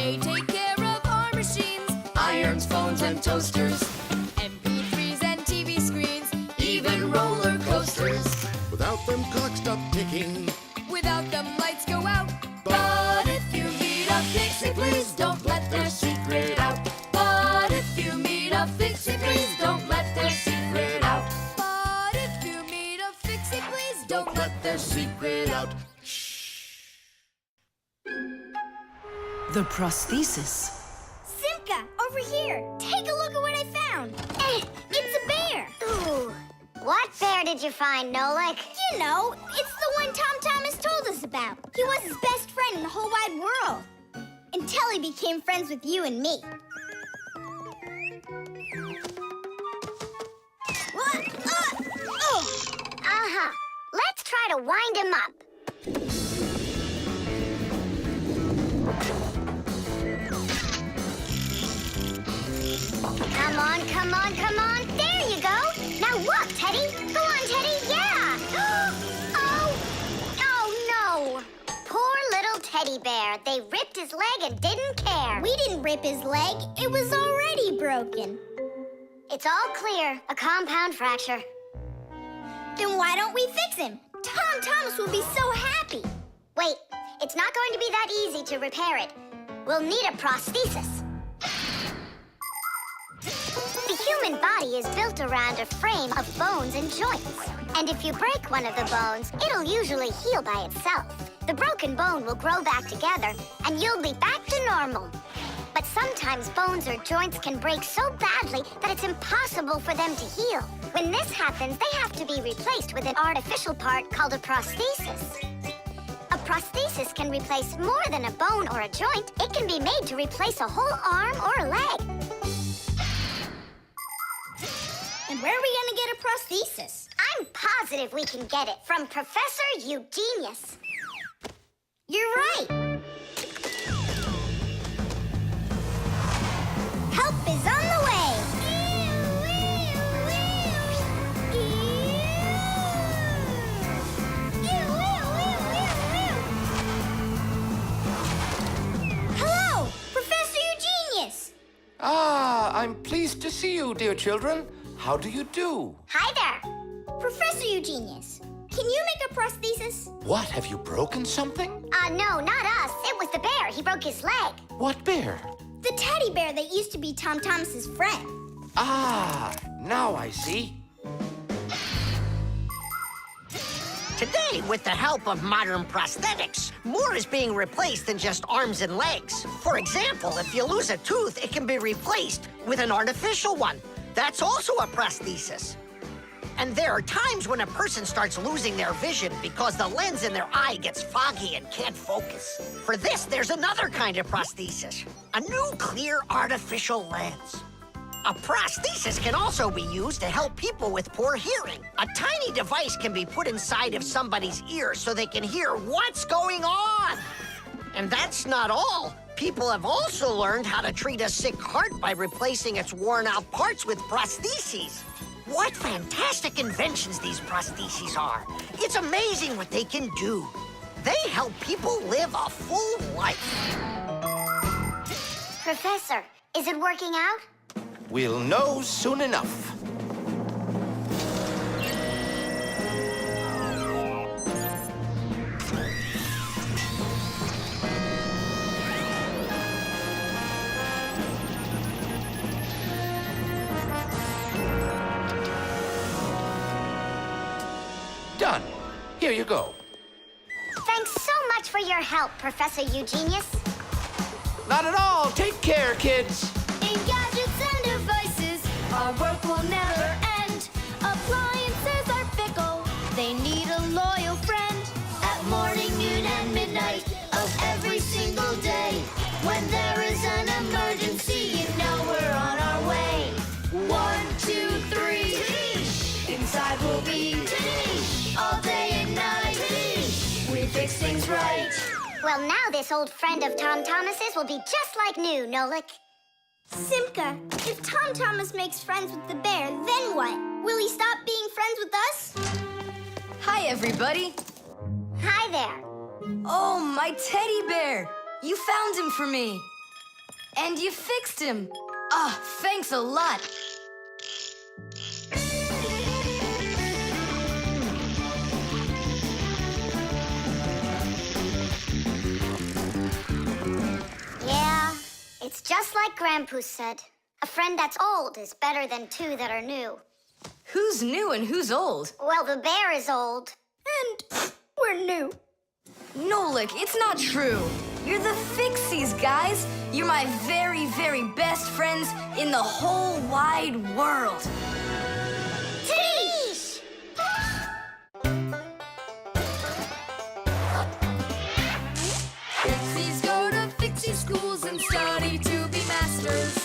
They take care of our machines, Irons, phones, and toasters, MP3s and TV screens, even roller coasters. Without them, clocks stop ticking. Without them, lights go out. But if you meet a Fixie, please don't let their secret out. But if you meet a Fixie, please don't let their secret out. But if you meet a Fixie, please Don't let their secret out. The prosthesis. Simka, over here. Take a look at what I found. It's a bear. Ooh. What bear did you find, Nolik? You know, it's the one Tom Thomas told us about. He was his best friend in the whole wide world. Until he became friends with you and me. Uh-huh. Let's try to wind him up. Come on, come on, come on. There you go. Now walk, Teddy. Go on, Teddy. Yeah. Oh no. Poor little teddy bear. They ripped his leg and didn't care. We didn't rip his leg. It was already broken. It's all clear. A compound fracture. Then why don't we fix him? Tom Thomas will be so happy. Wait, it's not going to be that easy to repair it. We'll need a prosthesis. The human body is built around a frame of bones and joints. And if you break one of the bones, it'll usually heal by itself. The broken bone will grow back together, and you'll be back to normal. But sometimes bones or joints can break so badly that it's impossible for them to heal. When this happens, they have to be replaced with an artificial part called a prosthesis. A prosthesis can replace more than a bone or a joint. It can be made to replace a whole arm or a leg. And where are we gonna get a prosthesis? I'm positive we can get it from Professor Eugenius. You're right. Help is on the way. Hello, Professor Eugenius. Ah, I'm pleased to see you, dear children. How do you do? Hi there. Professor Eugenius, can you make a prosthesis? What, have you broken something? No, not us. It was the bear. He broke his leg. What bear? The teddy bear that used to be Tom Thomas's friend. Ah, now I see. Today, with the help of modern prosthetics, more is being replaced than just arms and legs. For example, if you lose a tooth, it can be replaced with an artificial one. That's also a prosthesis. And there are times when a person starts losing their vision because the lens in their eye gets foggy and can't focus. For this, there's another kind of prosthesis, a new clear artificial lens. A prosthesis can also be used to help people with poor hearing. A tiny device can be put inside of somebody's ear so they can hear what's going on. And that's not all. People have also learned how to treat a sick heart by replacing its worn-out parts with prostheses. What fantastic inventions these prostheses are. It's amazing what they can do. They help people live a full life. Professor, is it working out? We'll know soon enough. Done. Here you go. Thanks so much for your help, Professor Eugenius. Not at all. Take care, kids. In gadgets and devices, our work will never end. Appliances are fickle, they need a loyal friend. At morning, noon, and midnight of every single day. When there is an emergency, you know we're on our way. 1, 2, 3. Inside we'll be all day and night. We fix things right. Well, now this old friend of Tom Thomas's will be just like new, Nolik. Simka, if Tom Thomas makes friends with the bear, then what? Will he stop being friends with us? Hi, everybody. Hi there. Oh, my teddy bear. You found him for me. And you fixed him. Oh, thanks a lot. Yeah, it's just like Grandpoo said. A friend that's old is better than two that are new. Who's new and who's old? Well, the bear is old. And we're new. Nolik, it's not true. You're the Fixies, guys. You're my very, very best friends in the whole wide world. Teach! Fixies go to Fixie schools and study to be masters.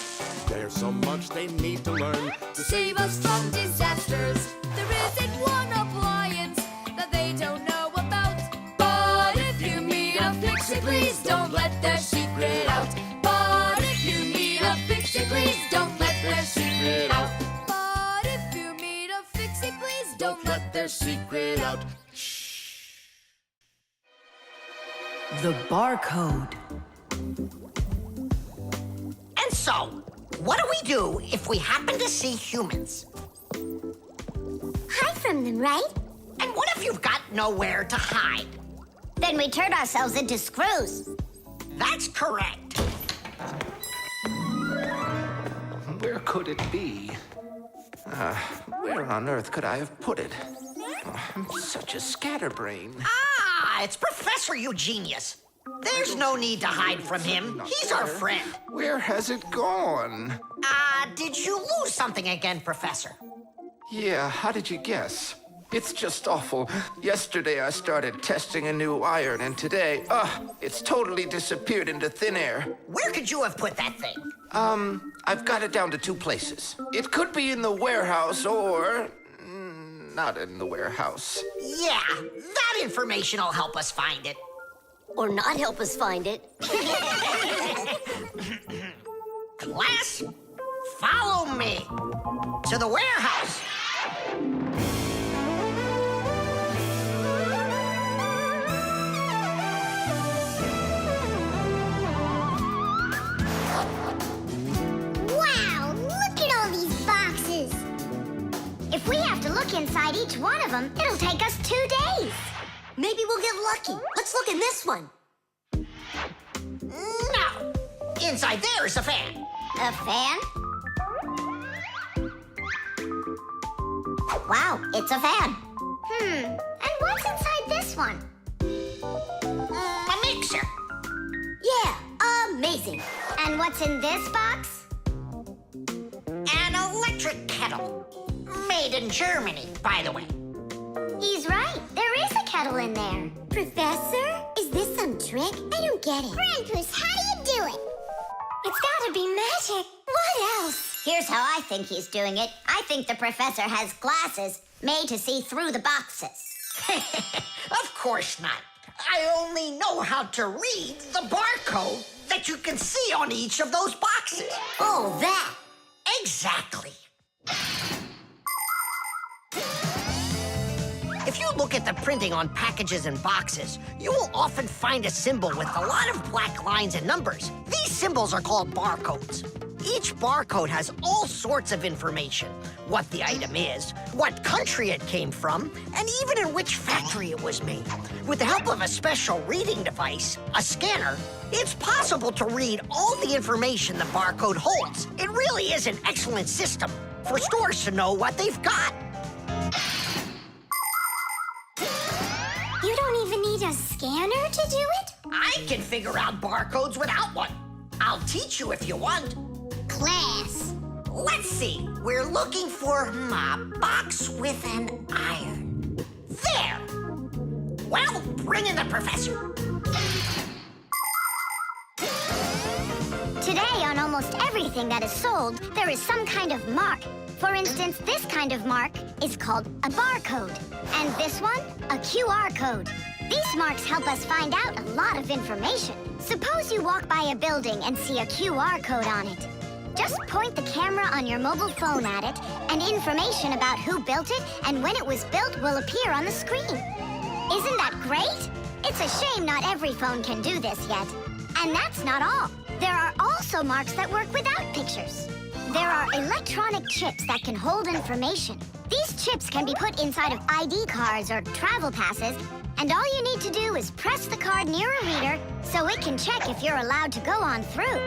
There's so much they need to learn To save us from disasters. There isn't one appliance that they don't know about. But if you meet a Fixie, please don't let their secret out. But if you meet a Fixie, please don't let their secret out. But if you meet a Fixie, please don't let their secret out. The Barcode. And so, what do we do if we happen to see humans? Hide from them, right? And what if you've got nowhere to hide? Then we turn ourselves into screws. That's correct. Where could it be? Where on earth could I have put it? Oh, I'm such a scatterbrain. Ah, it's Professor Eugenius. There's no need to hide from him. He's our friend. Where has it gone? Did you lose something again, Professor? Yeah, how did you guess? It's just awful. Yesterday I started testing a new iron, and today, it's totally disappeared into thin air. Where could you have put that thing? I've got it down to two places. It could be in the warehouse or not in the warehouse. Yeah, that information will help us find it. Or not help us find it. Class, follow me to the warehouse. Wow, look at all these boxes. If we have to look inside each one of them, it'll take us 2 days. Maybe we'll get lucky. Let's look in this one. No, inside there is a fan. A fan? Wow, it's a fan. And what's inside this one? A mixer. Yeah, amazing. And what's in this box? An electric kettle. Made in Germany, by the way. He's right. There is a kettle in there. Professor, is this some trick? I don't get it. Grandpus, how do you do it? It's gotta be magic. What else? Here's how I think he's doing it. I think the professor has glasses made to see through the boxes. Of course not. I only know how to read the barcode that you can see on each of those boxes. Oh, that. Exactly. If you look at the printing on packages and boxes, you will often find a symbol with a lot of black lines and numbers. These symbols are called barcodes. Each barcode has all sorts of information. What the item is, what country it came from, and even in which factory it was made. With the help of a special reading device, a scanner, it's possible to read all the information the barcode holds. It really is an excellent system for stores to know what they've got. You don't even need a scanner to do it? I can figure out barcodes without one. I'll teach you if you want. Class. Let's see. We're looking for a box with an iron. There. Well, bring in the professor. Today, on almost everything that is sold, there is some kind of mark. For instance, this kind of mark is called a barcode. And this one, a QR code. These marks help us find out a lot of information. Suppose you walk by a building and see a QR code on it. Just point the camera on your mobile phone at it, and information about who built it and when it was built will appear on the screen. Isn't that great? It's a shame not every phone can do this yet. And that's not all. There are also marks that work without pictures. There are electronic chips that can hold information. These chips can be put inside of ID cards or travel passes, and all you need to do is press the card near a reader so it can check if you're allowed to go on through.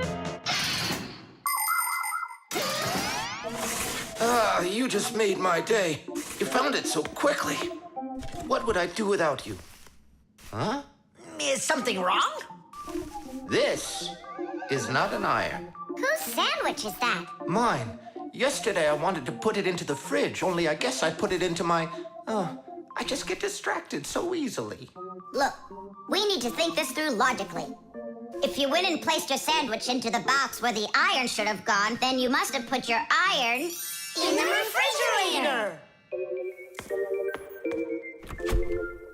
You just made my day. You found it so quickly. What would I do without you? Huh? Is something wrong? This is not an iron. Whose sandwich is that? Mine. Yesterday I wanted to put it into the fridge, only I guess I put it into my... I just get distracted so easily. Look, we need to think this through logically. If you went and placed your sandwich into the box where the iron should have gone, then you must have put your iron in the refrigerator.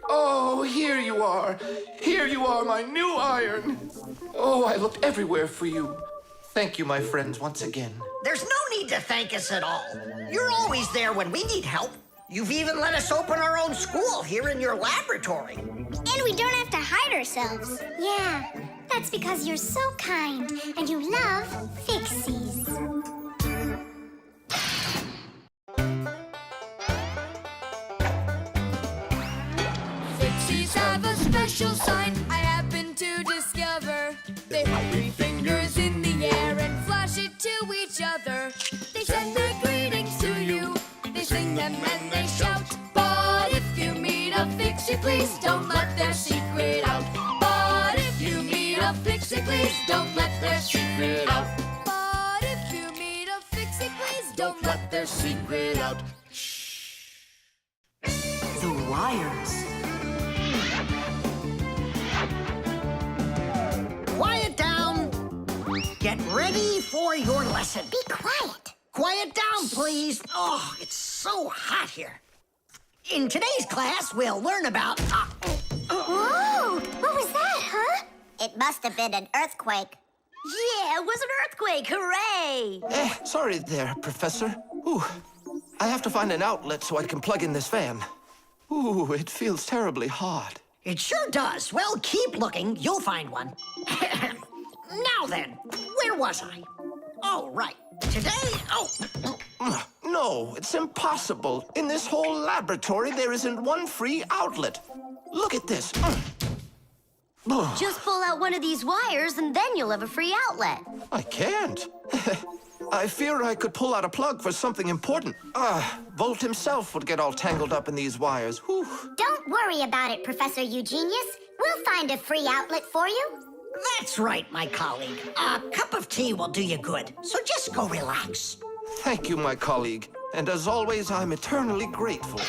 Oh, here you are. Here you are, my new iron. Oh, I looked everywhere for you. Thank you, my friends, once again. There's no need to thank us at all. You're always there when we need help. You've even let us open our own school here in your laboratory. And we don't have to hide ourselves. Yeah, that's because you're so kind and you love Fixies. Fixies have a special sign I happen to discover. They hold 3 fingers in the air and flash it to each other. They send their greetings to you. They sing them and they shout. But if you meet a Fixie, please don't let their secret out. But if you meet a Fixie, please don't let their secret out. But if you meet a Fixie, please don't let their secret out. The wires. Quiet down. Get ready for your lesson. Be quiet. Quiet down, please. Oh, it's so hot here. In today's class, we'll learn about... Whoa! What was that, huh? It must have been an earthquake. Yeah, it was an earthquake. Hooray! Sorry there, Professor. Ooh, I have to find an outlet so I can plug in this fan. Ooh, it feels terribly hot. It sure does. Well, keep looking. You'll find one. Now then, where was I? Oh, right. Today, No, it's impossible. In this whole laboratory, there isn't one free outlet. Look at this. Just pull out one of these wires and then you'll have a free outlet. I can't. I fear I could pull out a plug for something important. Volt himself would get all tangled up in these wires. Whew. Don't worry about it, Professor Eugenius. We'll find a free outlet for you. that's right, my colleague. A cup of tea will do you good, so just go relax. Thank you, my colleague. And as always, I'm eternally grateful.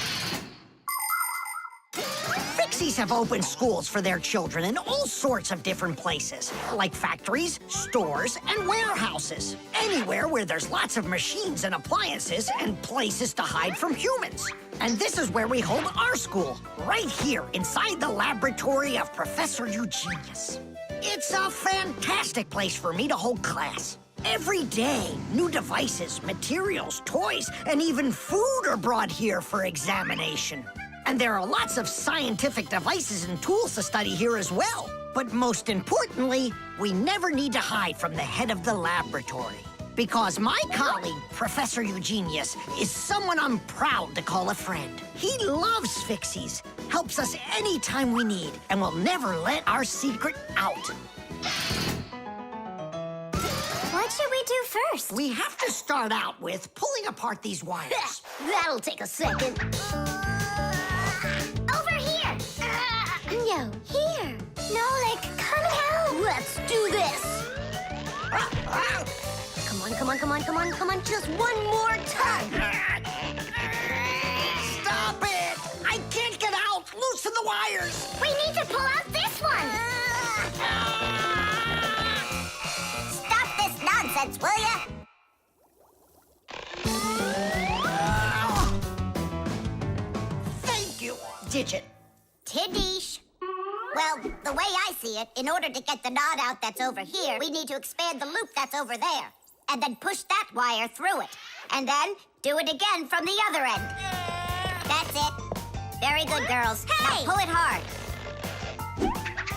Fixies have opened schools for their children in all sorts of different places, like factories, stores, and warehouses. Anywhere where there's lots of machines and appliances and places to hide from humans. And this is where we hold our school, right here inside the laboratory of Professor Eugenius. It's a fantastic place for me to hold class. Every day, new devices, materials, toys, and even food are brought here for examination. And there are lots of scientific devices and tools to study here as well. But most importantly, we never need to hide from the head of the laboratory. Because my colleague, Professor Eugenius, is someone I'm proud to call a friend. He loves Fixies, helps us anytime we need, and will never let our secret out. What should we do first? We have to start out with pulling apart these wires. That'll take a second. Over here! No, here! Nolik, come help! Let's do this. Come on, come on, come on, come on, come on. Just one more time. Stop it! I can't get out! Loosen the wires! We need to pull out this one! Stop this nonsense, will ya? Thank you, Digit. Tidish. Well, the way I see it, in order to get the knot out that's over here, we need to expand the loop that's over there. And then push that wire through it. And then do it again from the other end. That's it. Very good, girls. Hey! Now pull it hard.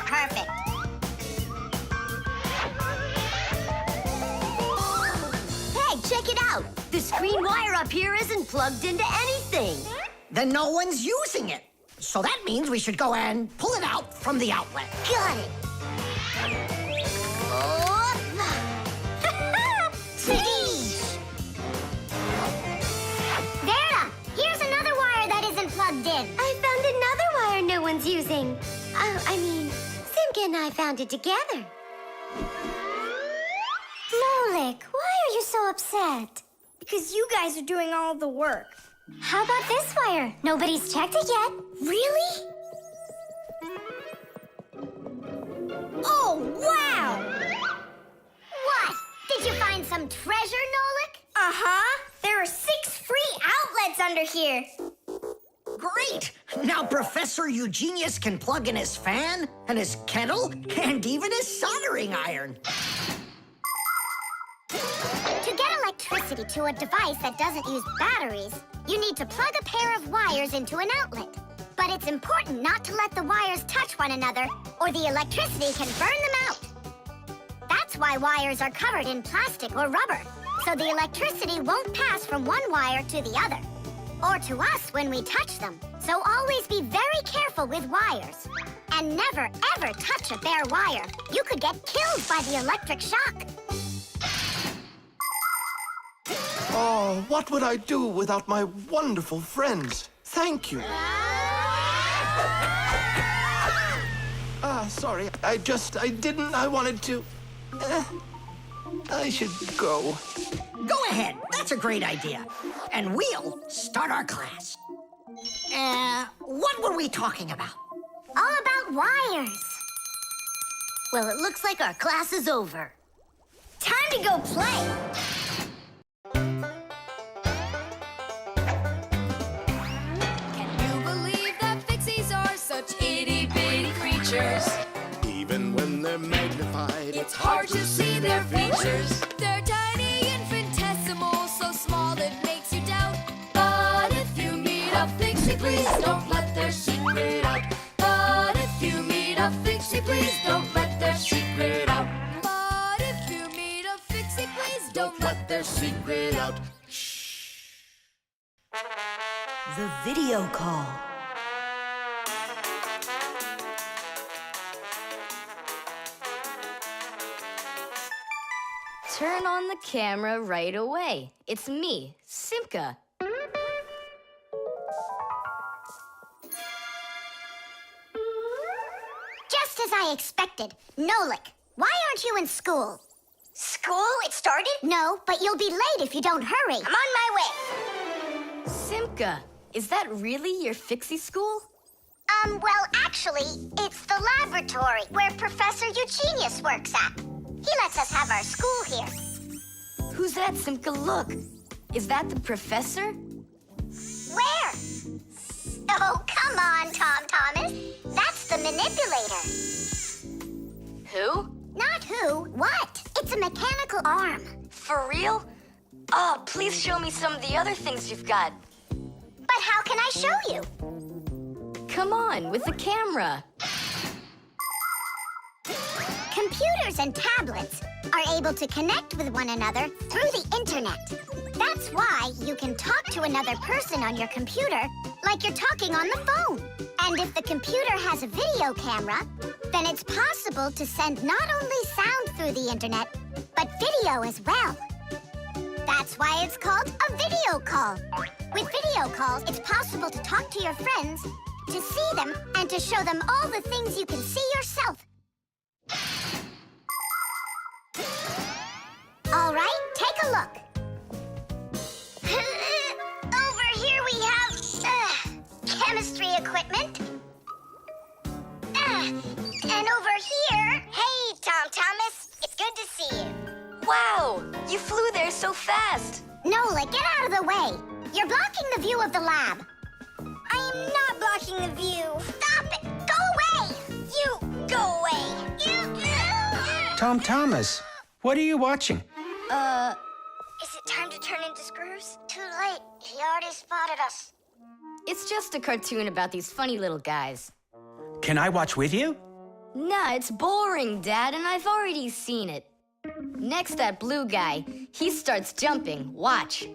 Perfect. The screen wire up here isn't plugged into anything. Then no one's using it. So that means we should go and pull it out from the outlet. Got it. Oh. Fixies! Vera, here's another wire that isn't plugged in. I found another wire no one's using. Simka and I found it together. Nolik, why are you so upset? Because you guys are doing all the work. How about this wire? Nobody's checked it yet. Really? Oh, wow! What? Did you find some treasure, Nolik? Uh-huh. There are 6 free outlets under here. Great! Now Professor Eugenius can plug in his fan, and his kettle, and even his soldering iron. To get electricity to a device that doesn't use batteries, you need to plug a pair of wires into an outlet. But it's important not to let the wires touch one another, or the electricity can burn them out. That's why wires are covered in plastic or rubber, so the electricity won't pass from one wire to the other, or to us when we touch them. So always be very careful with wires. And never, ever touch a bare wire. You could get killed by the electric shock. Oh, what would I do without my wonderful friends? Thank you. Sorry. I wanted to. I should go. Go ahead. That's a great idea. And we'll start our class. What were we talking about? All about wires. Well, it looks like our class is over. Time to go play. Can you believe that Fixies are such itty-bitty creatures? Even when they're magnified, It's hard to see their features. They're tiny, infinitesimal, so small it makes you doubt. But if you meet a Fixie, please don't let their secret out. But if you meet a Fixie, please don't let their secret out. But if you meet a Fixie, please don't let their secret out. The video call. Turn on the camera right away. It's me, Simka. Just as I expected. Nolik, why aren't you in school? School? It started? No, but you'll be late if you don't hurry. I'm on my way. Simka, is that really your Fixie School? Well, actually, it's the laboratory where Professor Eugenius works at. He lets us have our school here. Who's that, Simka? Look. Is that the professor? Where? Oh, come on, Tom Thomas. That's the manipulator. Who? Not who, what? It's a mechanical arm. For real? Oh, please show me some of the other things you've got. But how can I show you? Come on, with the camera. Computers and tablets are able to connect with one another through the internet. That's why you can talk to another person on your computer like you're talking on the phone. And if the computer has a video camera, then it's possible to send not only sound through the internet, but video as well. That's why it's called a video call. With video calls, it's possible to talk to your friends, to see them, and to show them all the things you can see yourself. All right, take a look. Over here we have chemistry equipment. And over here... Hey, Tom Thomas. It's good to see you. Wow, you flew there so fast. Nolik, get out of the way. You're blocking the view of the lab. I am not blocking the view. Stop it. Go away. You go away. Tom Thomas, what are you watching? Is it time to turn into screws? Too late. He already spotted us. It's just a cartoon about these funny little guys. Can I watch with you? Nah, it's boring, Dad, and I've already seen it. Next, that blue guy, he starts jumping. Watch.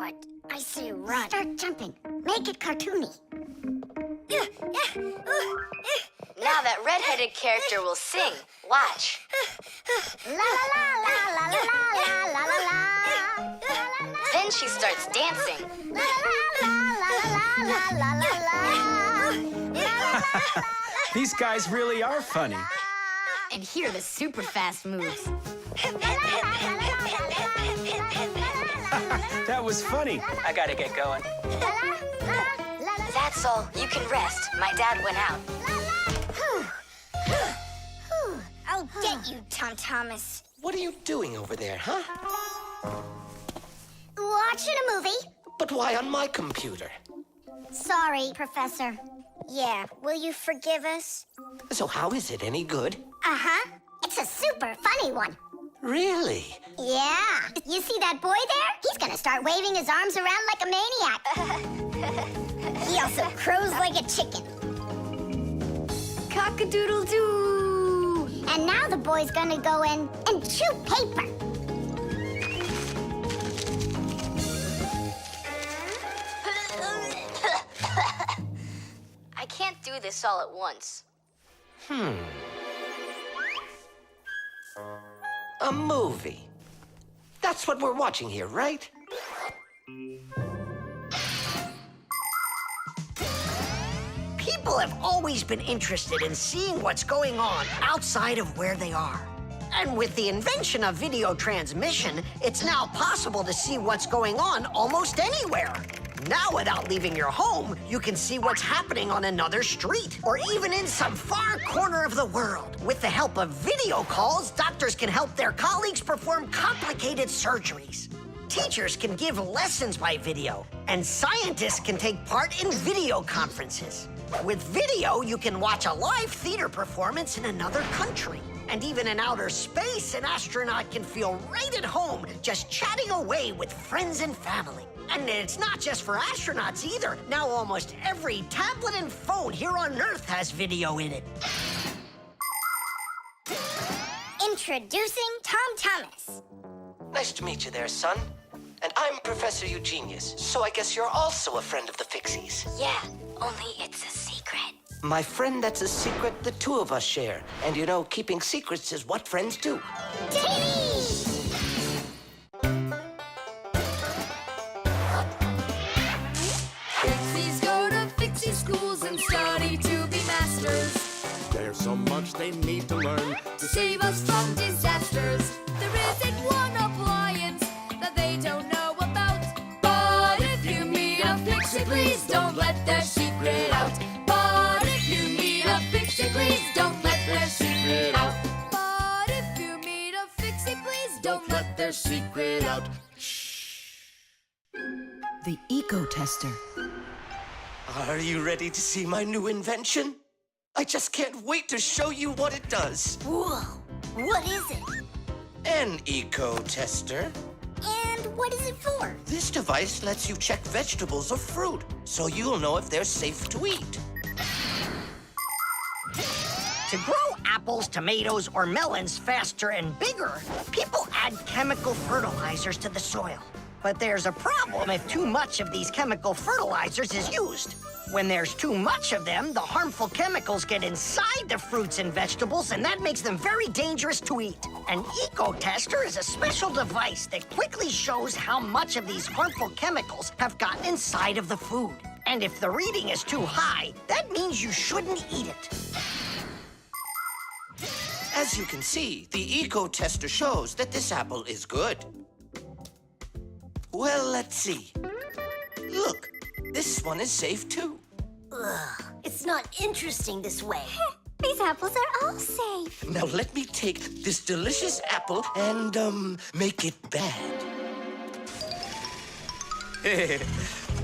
what? I say run. Start jumping. Make it cartoony. Now that redheaded character will sing. Watch. La la la la la la la la la. Then she starts dancing. La la la la la la la la. These guys really are funny. And here are the super fast moves. That was funny. I gotta get going. That's all. You can rest. My dad went out. I'll get you, Tom Thomas. What are you doing over there, huh? Watching a movie. But why on my computer? Sorry, Professor. Yeah, will you forgive us? So how is it any good? Uh-huh. It's a super funny one. Really? Yeah. You see that boy there? He's gonna start waving his arms around like a maniac. He also crows like a chicken. Cock-a-doodle-doo! And now the boy's gonna go in and chew paper. I can't do this all at once. A movie. That's what we're watching here, right? People have always been interested in seeing what's going on outside of where they are. And with the invention of video transmission, it's now possible to see what's going on almost anywhere. Now, without leaving your home, you can see what's happening on another street or even in some far corner of the world. With the help of video calls, doctors can help their colleagues perform complicated surgeries. Teachers can give lessons by video, and scientists can take part in video conferences. With video, you can watch a live theater performance in another country. And even in outer space, an astronaut can feel right at home just chatting away with friends and family. And it's not just for astronauts either. Now almost every tablet and phone here on Earth has video in it. Introducing Tom Thomas. Nice to meet you there, son. And I'm Professor Eugenius, so I guess you're also a friend of the Fixies. Yeah, only it's a secret. My friend, that's a secret the two of us share. And you know, keeping secrets is what friends do. Fixies go to Fixie schools and study to be masters. There's so much they need to learn To save us from disasters. There isn't one appliance that they don't know about. But if you meet a Fixie, please don't let their secret out. But if you meet a Fixie, please don't let their secret out. But if you meet a Fixie, please don't let their secret out. The Eco Tester. Are you ready to see my new invention? I just can't wait to show you what it does. Whoa, what is it? An eco tester. And what is it for? This device lets you check vegetables or fruit, so you'll know if they're safe to eat. To grow apples, tomatoes, or melons faster and bigger, people add chemical fertilizers to the soil. But there's a problem if too much of these chemical fertilizers is used. When there's too much of them, the harmful chemicals get inside the fruits and vegetables, and that makes them very dangerous to eat. An eco-tester is a special device that quickly shows how much of these harmful chemicals have gotten inside of the food. And if the reading is too high, that means you shouldn't eat it. As you can see, the eco tester shows that this apple is good. Well, let's see. Look, this one is safe too. Ugh, it's not interesting this way. These apples are all safe. Now let me take this delicious apple and, make it bad.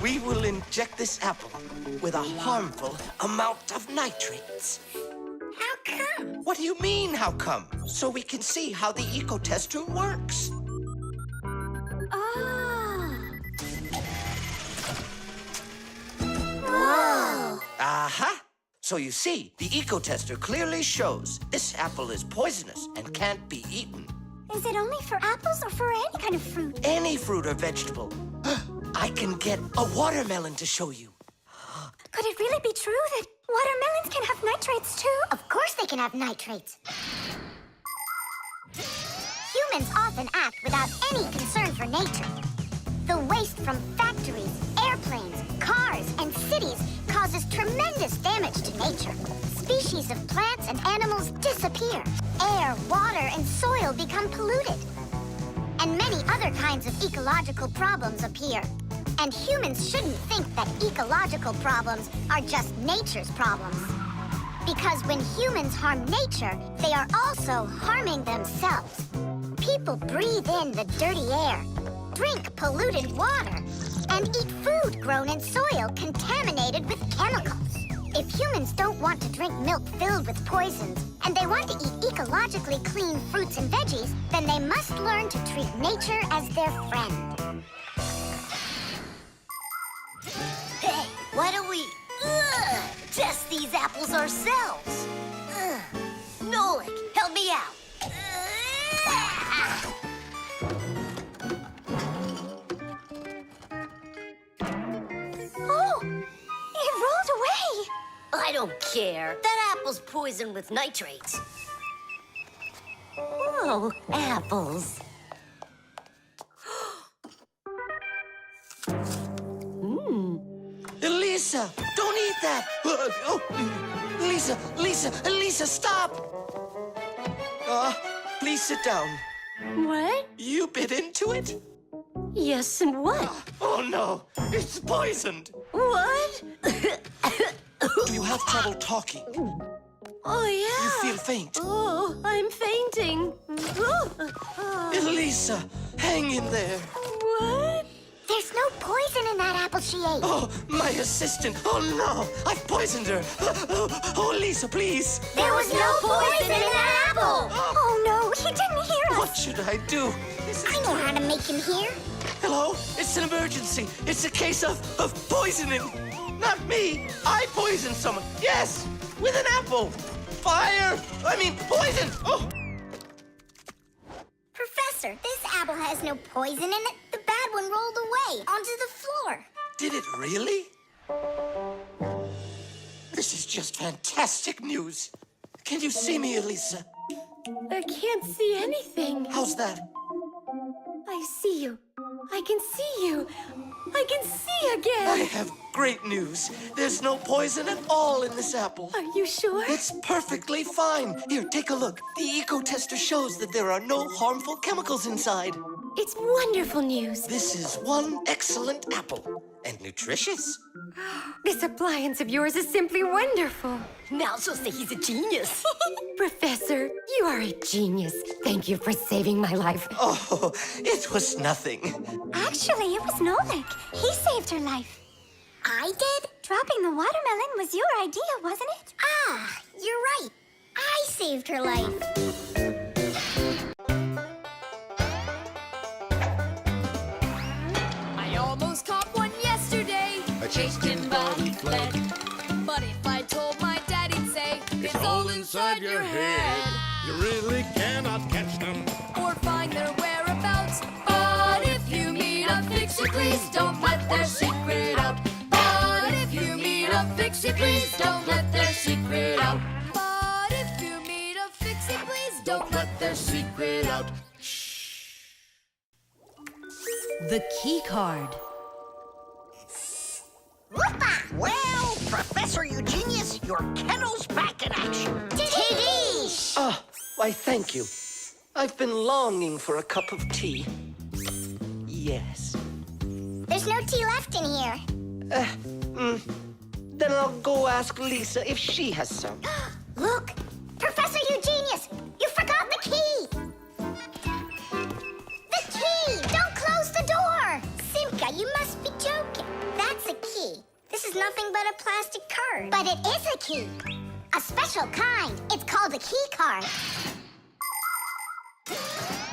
We will inject this apple with a harmful amount of nitrates. How come? What do you mean, how come? So we can see how the eco tester works. Whoa! Aha! So you see, the eco tester clearly shows this apple is poisonous and can't be eaten. Is it only for apples or for any kind of fruit? Any fruit or vegetable. I can get a watermelon to show you. Could it really be true that watermelons can have nitrates too? Of course they can have nitrates. Humans often act without any concern for nature. The waste from factories, airplanes, cars, and cities causes tremendous damage to nature. Species of plants and animals disappear. Air, water, and soil become polluted. And many other kinds of ecological problems appear. And humans shouldn't think that ecological problems are just nature's problems. Because when humans harm nature, they are also harming themselves. People breathe in the dirty air, drink polluted water, and eat food grown in soil contaminated with chemicals. If humans don't want to drink milk filled with poisons, and they want to eat ecologically clean fruits and veggies, then they must learn to treat nature as their friend. Hey, why don't we test these apples ourselves? Nolik, help me out. Oh, it rolled away. I don't care. That apple's poisoned with nitrates. Oh, apples. Elisa, don't eat that! Lisa, stop! Please sit down. What? You bit into it? Yes, and what? Oh no, it's poisoned! What? Do you have trouble talking? Oh, yeah. You feel faint? Oh, I'm fainting. Elisa, hang in there. What? There's no poison in that apple she ate. Oh, my assistant. Oh no, I've poisoned her. Oh, Lisa, please. There was no poison in that apple. Oh no, he didn't hear us. What should I do? I know how to make him hear. Hello? It's an emergency. It's a case of poisoning. Not me. I poisoned someone. Yes, with an apple. Fire. Poison. Oh. Professor, this apple has no poison in it. The bad one rolled away onto the floor. Did it really? This is just fantastic news. Can you see me, Elisa? I can't see anything. How's that? I see you. I can see you. I can see again. I have great news. There's no poison at all in this apple. Are you sure? It's perfectly fine. Here, take a look. The eco-tester shows that there are no harmful chemicals inside. It's wonderful news. This is one excellent apple. And nutritious. This appliance of yours is simply wonderful. Now she'll say he's a genius. Professor, you are a genius. Thank you for saving my life. Oh, it was nothing. Actually, it was Nolik. He saved her life. I did? Dropping the watermelon was your idea, wasn't it? Ah, you're right. I saved her life. I almost caught one yesterday. I chased him, but he fled. But if I told my dad, he'd say, It's all inside your head. You really cannot catch them. Or find their whereabouts. But if you meet a Fixie, please don't let their secret out. But if you meet a Fixie, please don't let their secret out. But if you meet a Fixie, please don't let their secret out. The key card. Well, Professor Eugenius, your kennel's back in action. TV! Why, thank you. I've been longing for a cup of tea. Yes. There's no tea left in here. Then I'll go ask Lisa if she has some. Look, Professor Eugenius, you forgot the key. The key! Don't close the door! Simka, you must be joking. That's a key. This is nothing but a plastic card. But it is a key. A special kind. It's called a key card.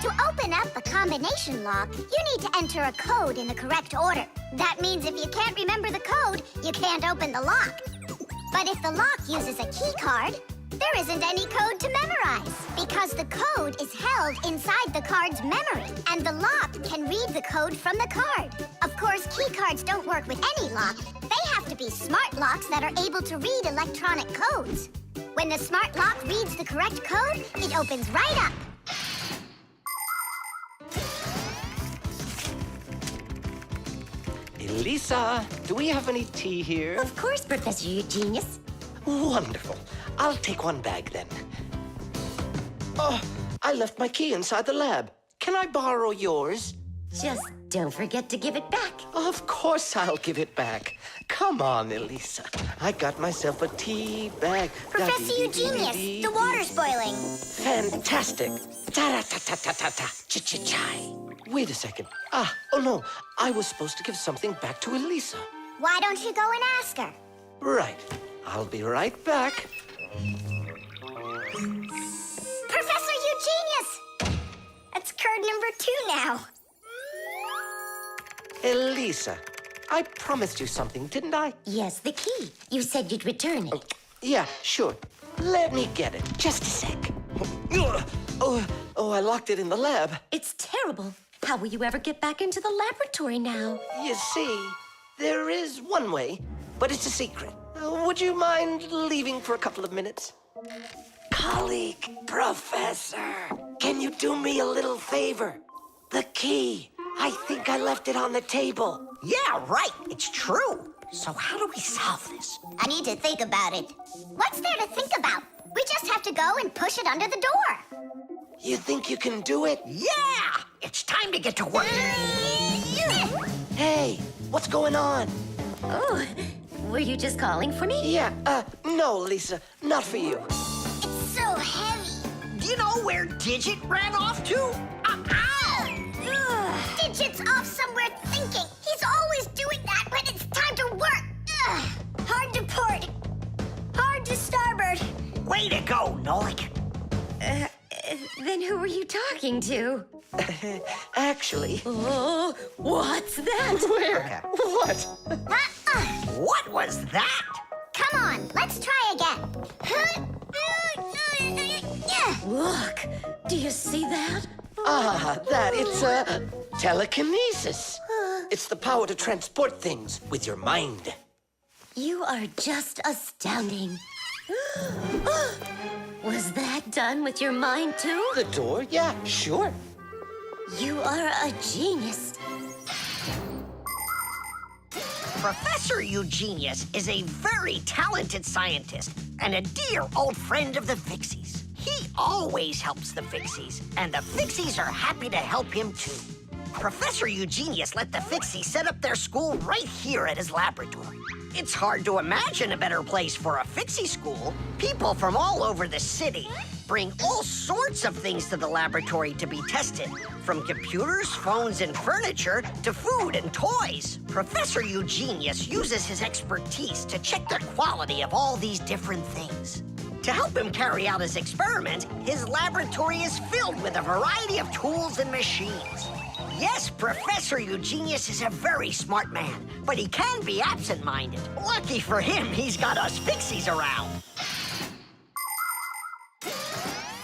To open up a combination lock, you need to enter a code in the correct order. That means if you can't remember the code, you can't open the lock. But if the lock uses a key card, There isn't any code to memorize because the code is held inside the card's memory, and the lock can read the code from the card. Of course, key cards don't work with any lock. They have to be smart locks that are able to read electronic codes. When the smart lock reads the correct code, it opens right up. Elisa, do we have any tea here? Of course, Professor Eugenius. Wonderful. I'll take one bag then. Oh, I left my key inside the lab. Can I borrow yours? Just don't forget to give it back. Of course I'll give it back. Come on, Elisa. I got myself a tea bag. Professor Eugenius, the water's boiling. Fantastic. Ta-ra-ta-ta-ta-ta-ta. Ch-ch-chai. Wait a second. Oh no. I was supposed to give something back to Elisa. Why don't you go and ask her? Right. I'll be right back. Professor Eugenius! That's card number 2 now. Elisa, I promised you something, didn't I? Yes, the key. You said you'd return it. Yeah, sure. Let me get it. Just a sec. Oh, I locked it in the lab. It's terrible. How will you ever get back into the laboratory now? You see, there is one way, but it's a secret. Would you mind leaving for a couple of minutes? Colleague, Professor, can you do me a little favor? The key. I think I left it on the table. Yeah, right. It's true. So how do we solve this? I need to think about it. What's there to think about? We just have to go and push it under the door. You think you can do it? Yeah! It's time to get to work. Hey, what's going on? Oh, were you just calling for me? Yeah, no, Lisa, not for you. It's so heavy. Do you know where Digit ran off to? Ow! Digit's off somewhere thinking. He's always doing that when it's time to work. Hard to port. Hard to starboard. Way to go, Nolik. Then who were you talking to? Actually... Oh, what's that? Where? What? What was that? Come on, let's try again. Look, do you see that? It's telekinesis. It's the power to transport things with your mind. You are just astounding. Was that done with your mind, too? The door? Yeah, sure. You are a genius. Professor Eugenius is a very talented scientist and a dear old friend of the Fixies. He always helps the Fixies, and the Fixies are happy to help him, too. Professor Eugenius let the Fixies set up their school right here at his laboratory. It's hard to imagine a better place for a Fixie School. People from all over the city bring all sorts of things to the laboratory to be tested, from computers, phones, and furniture to food and toys. Professor Eugenius uses his expertise to check the quality of all these different things. To help him carry out his experiment, his laboratory is filled with a variety of tools and machines. Yes, Professor Eugenius is a very smart man, but he can be absent-minded. Lucky for him, he's got us Fixies around.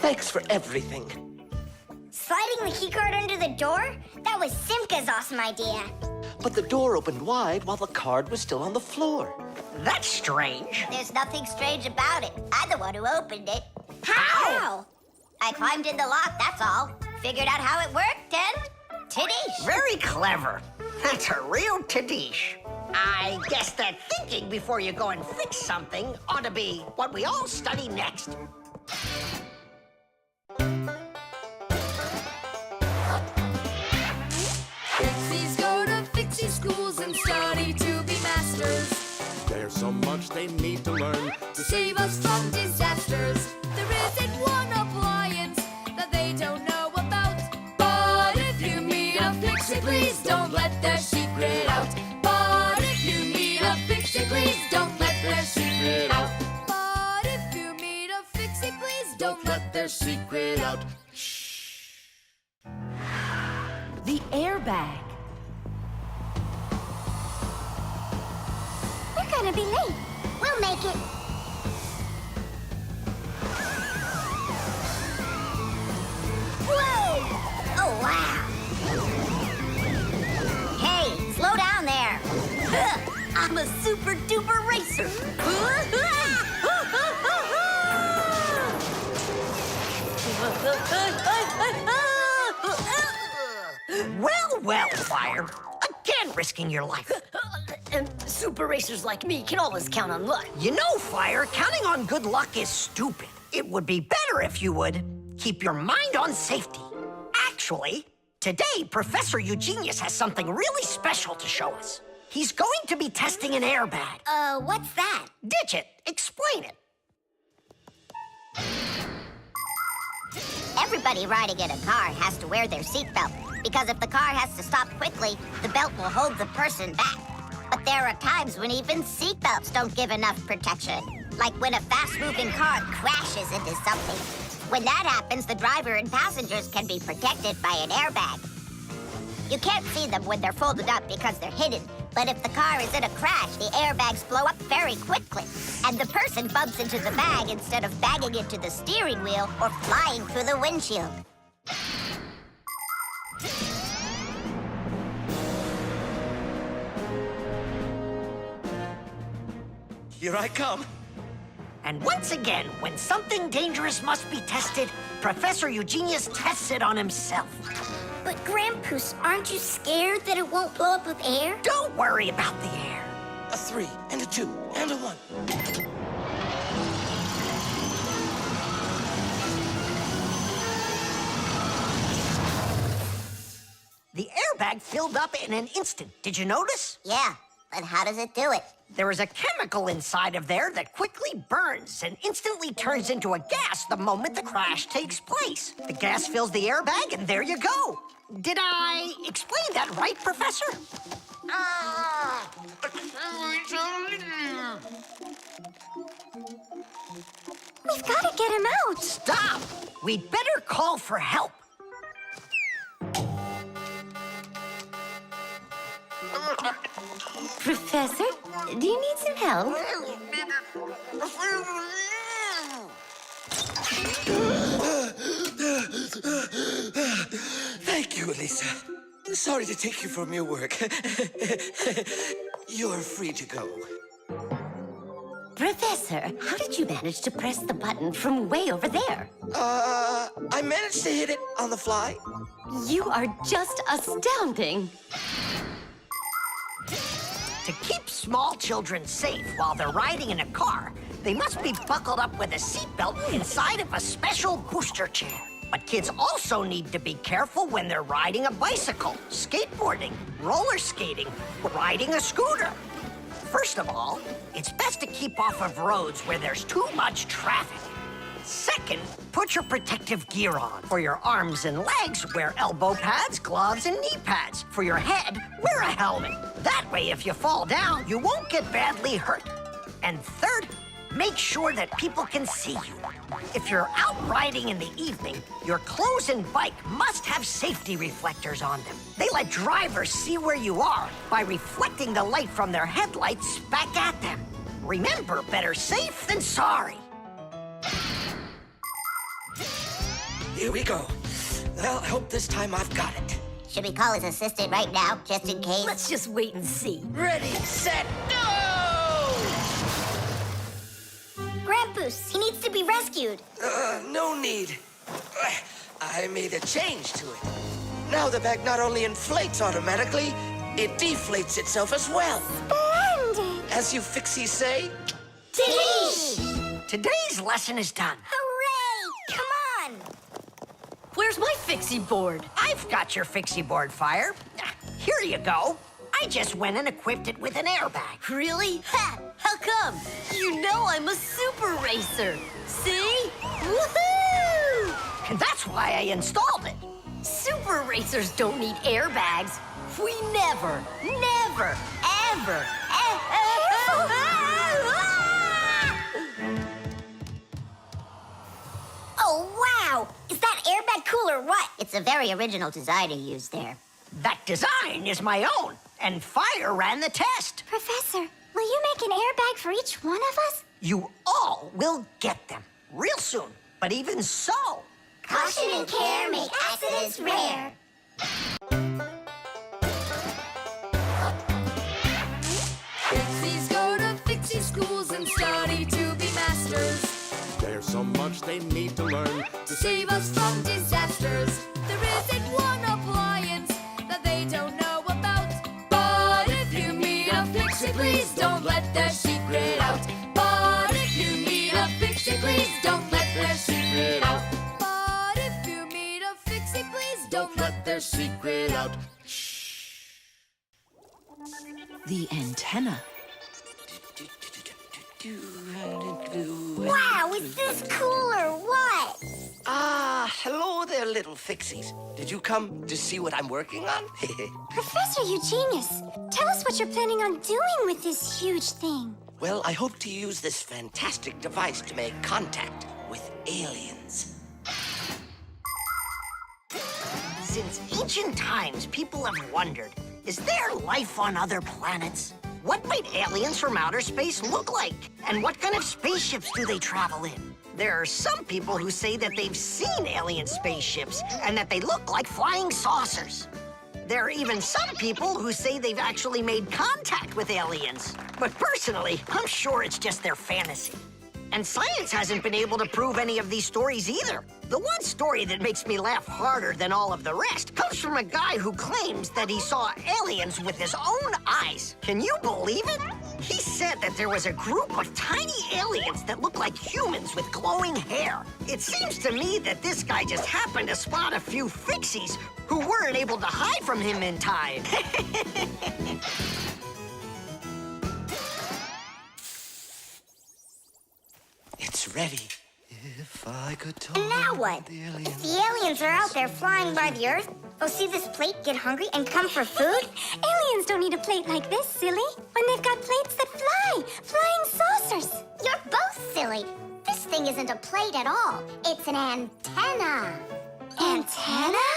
Thanks for everything. Sliding the keycard under the door? That was Simka's awesome idea. But the door opened wide while the card was still on the floor. That's strange. There's nothing strange about it. I'm the one who opened it. How? I climbed in the lock, that's all. Figured out how it worked, and... Tadish. Very clever. That's a real Tadish. I guess that thinking before you go and fix something ought to be what we all study next. Fixies go to Fixie schools and study to be masters. There's so much they need to learn To save us from disasters. There isn't one appliance that they don't know about. But if you meet a Fixie, please don't let their secret out. But if you meet a Fixie, please don't let their secret out. But if you meet a Fixie, please don't let their secret out. The airbag. We're gonna be late. We'll make it. I'm a super duper racer. Well, well, Fire. Again risking your life. And super racers like me can always count on luck. You know, Fire, counting on good luck is stupid. It would be better if you would keep your mind on safety. Actually, today, Professor Eugenius has something really special to show us. He's going to be testing an airbag. What's that? Digit, explain it. Everybody riding in a car has to wear their seatbelt, because if the car has to stop quickly, the belt will hold the person back. But there are times when even seatbelts don't give enough protection, like when a fast-moving car crashes into something. When that happens, the driver and passengers can be protected by an airbag. You can't see them when they're folded up because they're hidden, but if the car is in a crash, the airbags blow up very quickly, and the person bumps into the bag instead of banging into the steering wheel or flying through the windshield. Here I come. And once again, when something dangerous must be tested, Professor Eugenius tests it on himself. But Grandpoos, aren't you scared that it won't blow up with air? Don't worry about the air. A 3 and a 2 and a 1. The airbag filled up in an instant. Did you notice? Yeah, but how does it do it? There is a chemical inside of there that quickly burns and instantly turns into a gas the moment the crash takes place. The gas fills the airbag, and there you go. Did I explain that right, Professor? We've got to get him out. Stop! We'd better call for help. Professor, do you need some help? Thank you, Elisa. Sorry to take you from your work. You're free to go. Professor, how did you manage to press the button from way over there? I managed to hit it on the fly. You are just astounding. To keep small children safe while they're riding in a car, they must be buckled up with a seatbelt inside of a special booster chair. But kids also need to be careful when they're riding a bicycle, skateboarding, roller skating, or riding a scooter. First of all, it's best to keep off of roads where there's too much traffic. Second, put your protective gear on. For your arms and legs, wear elbow pads, gloves, and knee pads. For your head, wear a helmet. That way, if you fall down, you won't get badly hurt. And third, make sure that people can see you. If you're out riding in the evening, your clothes and bike must have safety reflectors on them. They let drivers see where you are by reflecting the light from their headlights back at them. Remember, better safe than sorry. Here we go. Well, I hope this time I've got it. Should we call his assistant right now, just in case? Let's just wait and see. Ready, set, go! Grandpoos, he needs to be rescued. No need. I made a change to it. Now the bag not only inflates automatically, it deflates itself as well. Splendid! As you Fixies say, Today's lesson is done. Hooray! Come on! Where's my fixie board? I've got your fixie board, Fire. Here you go. I just went and equipped it with an airbag. Really? Ha! How come? You know I'm a super racer. See? Woohoo! And that's why I installed it. Super racers don't need airbags. We never, ever. Oh, wow! Is that airbag cool or what? It's a very original design he used there. That design is my own, and Fire ran the test. Professor, will you make an airbag for each one of us? You all will get them real soon. But even so, Caution and care make accidents rare. so much they need to learn. To save us from disasters, there isn't one appliance that they don't know about. But if you meet a Fixie, please don't let their secret out. But if you meet a Fixie, please don't let their secret out. But if you meet a Fixie, please don't let their secret out. The antenna. Wow, is this cool or what? Ah, hello there, little Fixies. Did you come to see what I'm working on? Professor Eugenius, tell us what you're planning on doing with this huge thing. Well, I hope to use this fantastic device to make contact with aliens. Since ancient times, people have wondered, is there life on other planets? What might aliens from outer space look like? And what kind of spaceships do they travel in? There are some people who say that they've seen alien spaceships and that they look like flying saucers. There are even some people who say they've actually made contact with aliens. But personally, I'm sure it's just their fantasy. And science hasn't been able to prove any of these stories either. The one story that makes me laugh harder than all of the rest comes from a guy who claims that he saw aliens with his own eyes. Can you believe it? He said that there was a group of tiny aliens that look like humans with glowing hair. It seems to me that this guy just happened to spot a few Fixies who weren't able to hide from him in time. It's ready. If I could talk. And now what? If the aliens are out there flying by the Earth, they'll see this plate, get hungry, and come for food? Aliens don't need a plate like this, silly. When they've got plates that fly, flying saucers. You're both silly. This thing isn't a plate at all. It's an antenna. Antenna?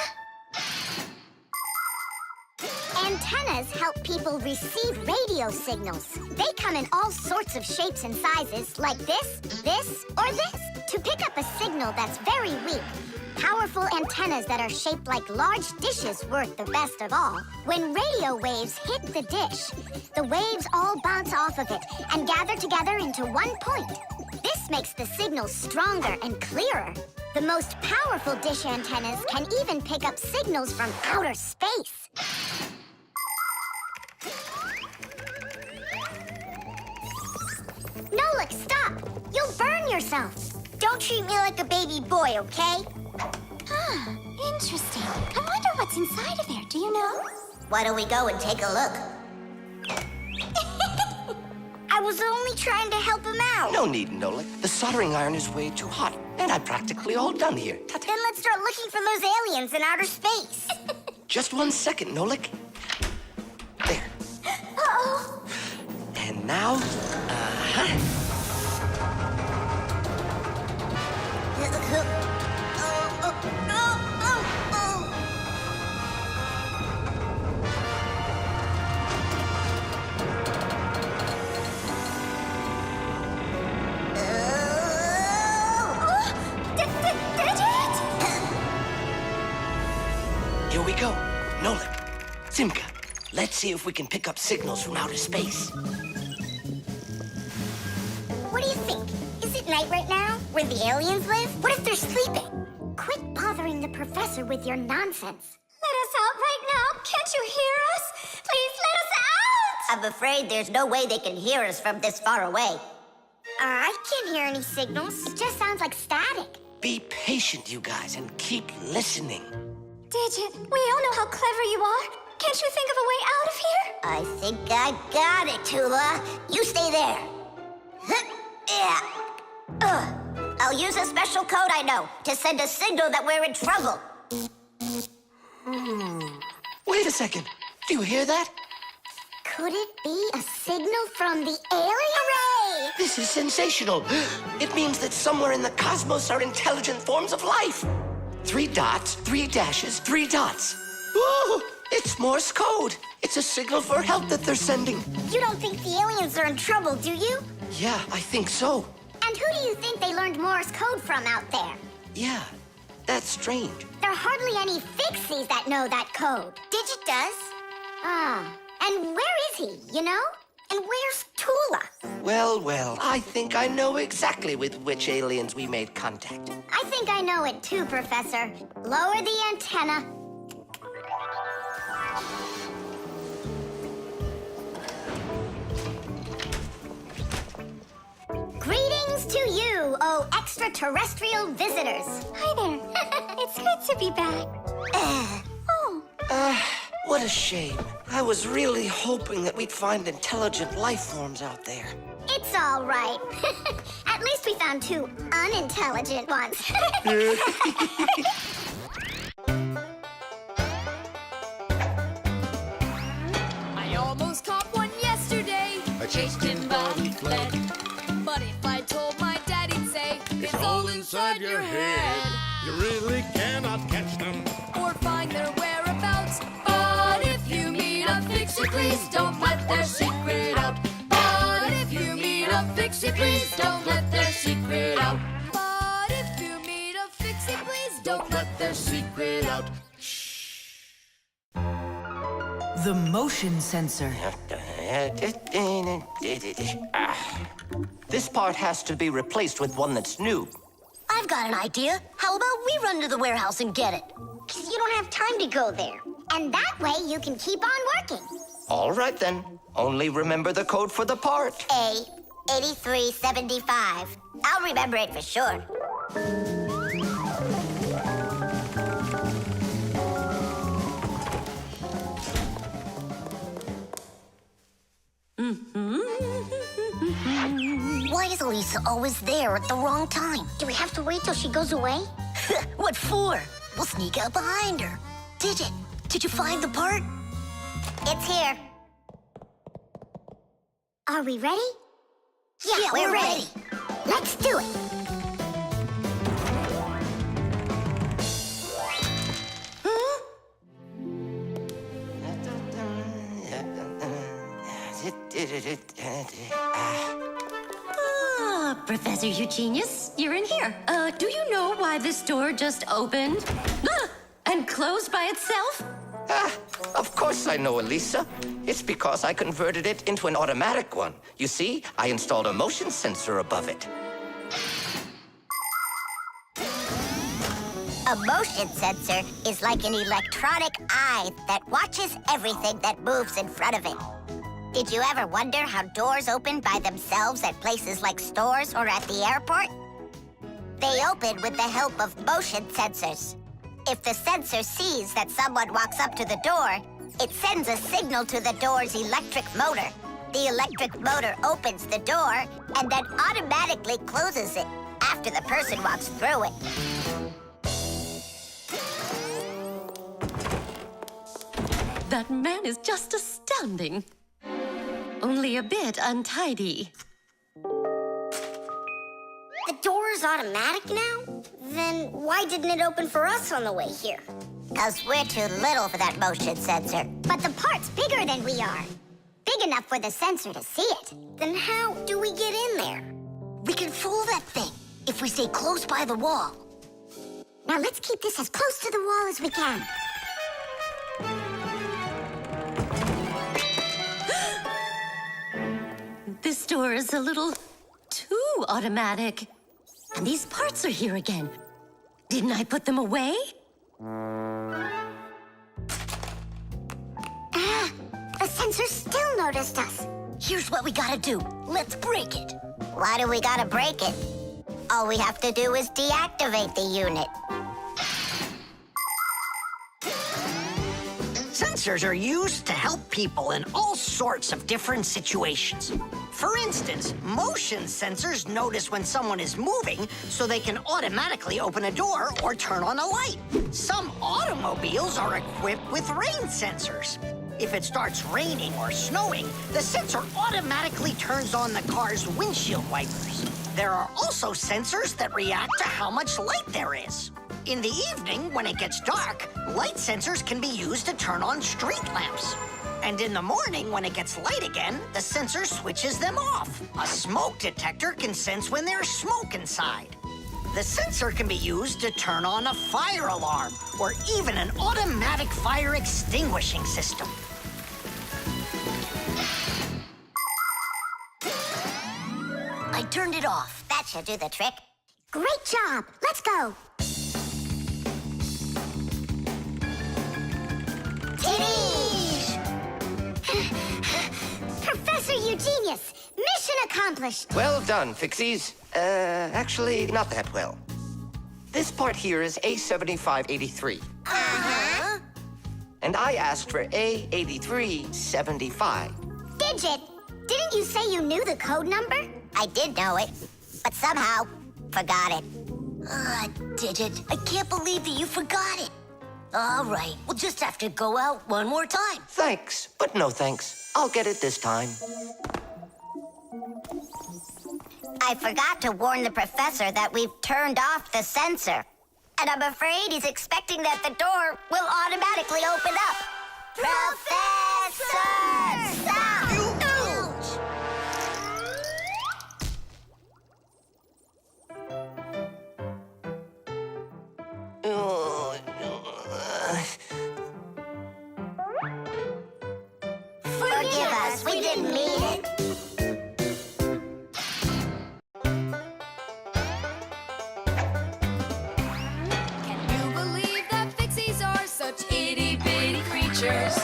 Antennas help people receive radio signals. They come in all sorts of shapes and sizes, like this, or this. To pick up a signal that's very weak, powerful antennas that are shaped like large dishes work the best of all. When radio waves hit the dish, the waves all bounce off of it and gather together into one point. This makes the signal stronger and clearer. The most powerful dish antennas can even pick up signals from outer space. Nolik, stop! You'll burn yourself. Don't treat me like a baby boy, okay? Huh, interesting. I wonder what's inside of there, do you know? Why don't we go and take a look? I was only trying to help him out. No need, Nolik. The soldering iron is way too hot, and I'm practically all done here. Then let's start looking for those aliens in outer space. Just 1 second, Nolik. There. Uh-oh. And now, Here we go. Nolik, Simka, let's see if we can pick up signals from outer space. What do you think? Is it night right now, where the aliens live? What if they're sleeping? Quit bothering the professor with your nonsense. Let us out right now. Can't you hear us? Please let us out! I'm afraid there's no way they can hear us from this far away. I can't hear any signals. It just sounds like static. Be patient, you guys, and keep listening. Digit, we all know how clever you are. Can't you think of a way out of here? I think I got it, Tula. You stay there. I'll use a special code I know to send a signal that we're in trouble. Wait a second. Do you hear that? Could it be a signal from the aliens? Hooray! This is sensational. It means that somewhere in the cosmos are intelligent forms of life. 3 dots, 3 dashes, 3 dots. Ooh, it's Morse code. It's a signal for help that they're sending. You don't think the aliens are in trouble, do you? Yeah, I think so. And who do you think they learned Morse code from out there? Yeah, that's strange. There are hardly any Fixies that know that code. Digit does. Ah, and where is he, you know? And where's Tula? Well, well, I think I know exactly with which aliens we made contact. I think I know it too, Professor. Lower the antenna. Greetings to you, oh extraterrestrial visitors. Hi there. It's good to be back. What a shame. I was really hoping that we'd find intelligent life forms out there. It's all right. At least we found two unintelligent ones. I almost caught one yesterday. I chased him, but he fled. But if I told my dad, he'd say, It's all inside your head. You really cannot catch them. Or find their whereabouts. But if you meet a Fixie, please don't let their secret out. But if you meet a Fixie, please don't let their secret out. But if you meet a Fixie, please don't let their secret out. The motion sensor. This part has to be replaced with one that's new. I've got an idea. How about we run to the warehouse and get it? You don't have time to go there. And that way you can keep on working. All right, then. Only remember the code for the part. A8375. I'll remember it for sure. Why is Elisa always there at the wrong time? Do we have to wait till she goes away? What for? We'll sneak out behind her. Did you find the part? It's here. Are we ready? Yeah, we're ready. Let's do it. Professor Eugenius, you're in here. Do you know why this door just opened? And closed by itself? Of course I know, Elisa. It's because I converted it into an automatic one. You see, I installed a motion sensor above it. A motion sensor is like an electronic eye that watches everything that moves in front of it. Did you ever wonder how doors open by themselves at places like stores or at the airport? They open with the help of motion sensors. If the sensor sees that someone walks up to the door, it sends a signal to the door's electric motor. The electric motor opens the door and then automatically closes it after the person walks through it. That man is just astounding. Only a bit untidy. The door is automatic now? Then why didn't it open for us on the way here? Because we're too little for that motion sensor. But the part's bigger than we are. Big enough for the sensor to see it. Then how do we get in there? We can fool that thing if we stay close by the wall. Now let's keep this as close to the wall as we can. This door is a little too automatic. And these parts are here again. Didn't I put them away? The sensor still noticed us. Here's what we gotta do. Let's break it. Why do we gotta break it? All we have to do is deactivate the unit. Sensors are used to help people in all sorts of different situations. For instance, motion sensors notice when someone is moving so they can automatically open a door or turn on a light. Some automobiles are equipped with rain sensors. If it starts raining or snowing, the sensor automatically turns on the car's windshield wipers. There are also sensors that react to how much light there is. In the evening, when it gets dark, light sensors can be used to turn on street lamps. And in the morning, when it gets light again, the sensor switches them off. A smoke detector can sense when there's smoke inside. The sensor can be used to turn on a fire alarm or even an automatic fire extinguishing system. turned it off. That should do the trick. Great job. Let's go. Titties! Professor Eugenius, mission accomplished. Well done, Fixies. Actually, not that well. This part here is A7583. Uh-huh. And I asked for A8375. Digit, didn't you say you knew the code number? I did know it, but somehow forgot it. Digit, I can't believe that you forgot it. All right, we'll just have to go out one more time. Thanks, but no thanks. I'll get it this time. I forgot to warn the professor that we've turned off the sensor. And I'm afraid he's expecting that the door will automatically open up. Professor! Stop! Forgive us, we didn't mean it. Can you believe that Fixies are such itty-bitty creatures?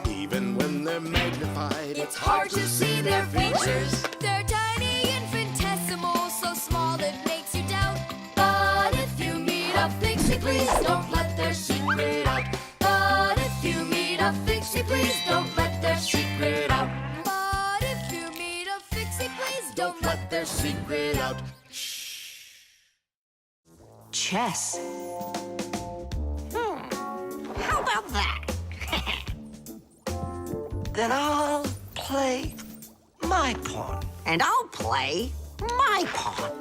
Even when they're magnified, It's hard to see their features. They're tiny, infinitesimal, so small it makes you doubt. But if you meet a Fixie, please don't let their secret out. But if you meet a Fixie, please don't let their secret out. But if you meet a Fixie, please don't let their secret out. Chess. How about that? Then I'll play my pawn. And I'll play my pawn.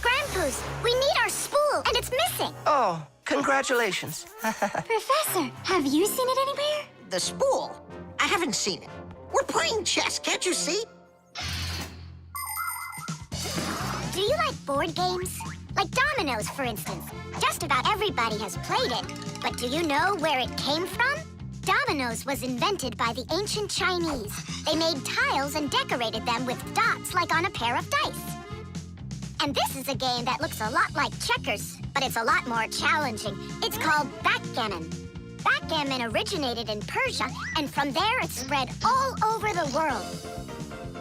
Grandpa's, we need our spool, and it's missing. Oh, congratulations. Professor, have you seen it anywhere? The spool? I haven't seen it. We're playing chess, can't you see? Do you like board games? Like dominoes, for instance. Just about everybody has played it. But do you know where it came from? Dominoes was invented by the ancient Chinese. They made tiles and decorated them with dots like on a pair of dice. And this is a game that looks a lot like checkers, but it's a lot more challenging. It's called backgammon. Backgammon originated in Persia, and from there it spread all over the world.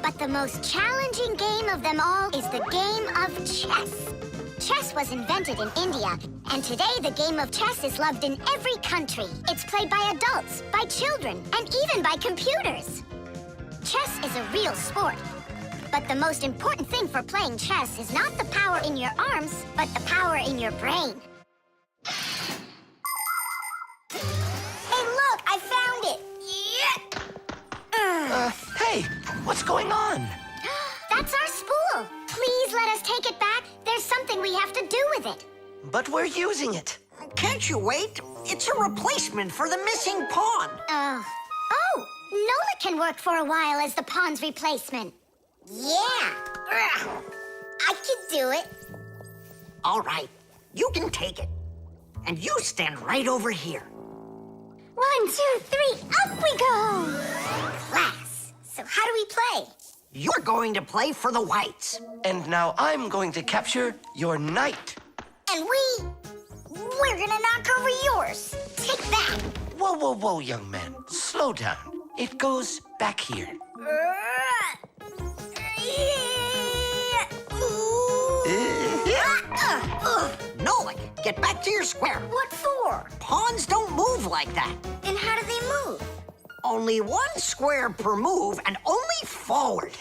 But the most challenging game of them all is the game of chess. Chess was invented in India, and today the game of chess is loved in every country. It's played by adults, by children, and even by computers. Chess is a real sport. But the most important thing for playing chess is not the power in your arms, but the power in your brain. Hey, look, I found it! Hey, what's going on? That's our spool. Please let us take it back. There's something we have to do with it. But we're using it. Can't you wait? It's a replacement for the missing pawn. Oh, Nolik can work for a while as the pawn's replacement. Yeah, I could do it. All right, you can take it. And you stand right over here. 1, 2, 3, up we go! Class. So how do we play? You're going to play for the whites. And now I'm going to capture your knight. And we're gonna knock over yours. Take that. Whoa, whoa, whoa, young man. Slow down. It goes back here. Nolik, get back to your square. What for? Pawns don't move like that. And how do they move? Only one square per move and only forward.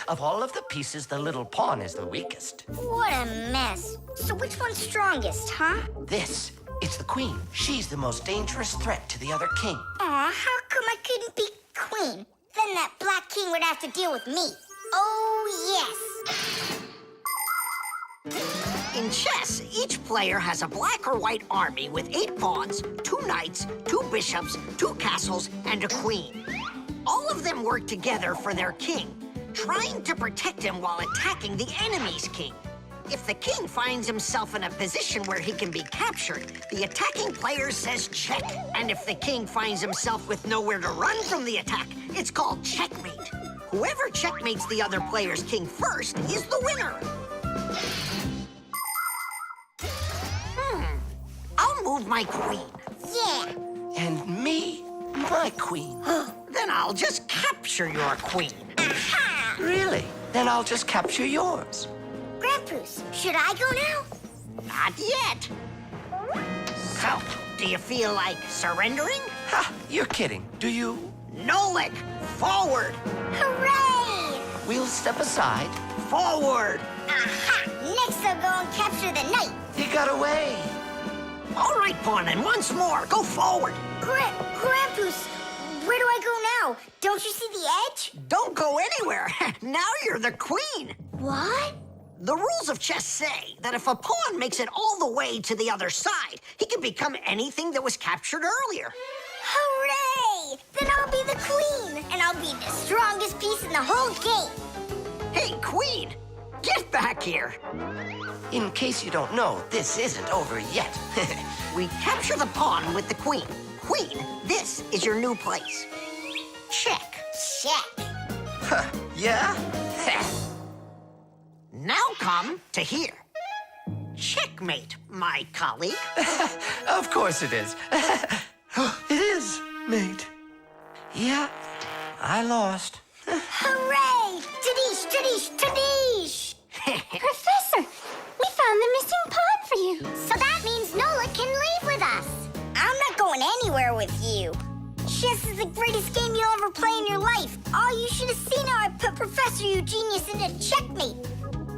Of all of the pieces, the little pawn is the weakest. What a mess. So which one's strongest, huh? This, it's the queen. She's the most dangerous threat to the other king. Aw, how come I couldn't be queen? Then that black king would have to deal with me. Oh, yes. In chess, each player has a black or white army with 8 pawns, 2 knights, 2 bishops, 2 castles, and a queen. All of them work together for their king, trying to protect him while attacking the enemy's king. If the king finds himself in a position where he can be captured, the attacking player says check. And if the king finds himself with nowhere to run from the attack, it's called checkmate. Whoever checkmates the other player's king first is the winner. I'll move my queen. Yeah. And me, my queen. Then I'll just capture your queen. Really? Then I'll just capture yours. Grandpoos, should I go now? Not yet. So, do you feel like surrendering? Ha! You're kidding. Do you? Nolik, forward. Hooray! We'll step aside. Forward. Aha! Next I'll go and capture the knight. He got away. All right, Pawn, and once more, go forward. Grandpoos, where do I go now? Don't you see the edge? Don't go anywhere. Now you're the queen. What? The rules of chess say that if a pawn makes it all the way to the other side, he can become anything that was captured earlier. Hooray! Then I'll be the queen, and I'll be the strongest piece in the whole game. Hey, queen, get back here. In case you don't know, this isn't over yet. We capture the pawn with the queen. Queen, this is your new place. Check. Check. Huh, yeah? Now come to here. Checkmate, my colleague. Of course it is. It is, mate. Yeah, I lost. Hooray! Tadish, tadish, tadish! Professor, we found the missing pawn for you. So that means Nolik can leave with us. I'm not going anywhere with you. Chess is the greatest game you'll ever play in your life. Oh, you should have seen how I put Professor Eugenius into checkmate.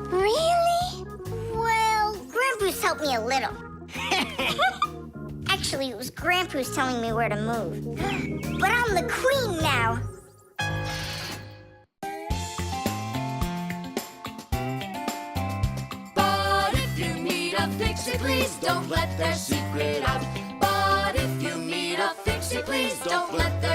Really? Well, Grandpoos helped me a little. Actually, it was Grandpoos telling me where to move. But I'm the queen now. But if you meet a Fixie, please don't let their secret out. But if you meet a Fixie, please don't let their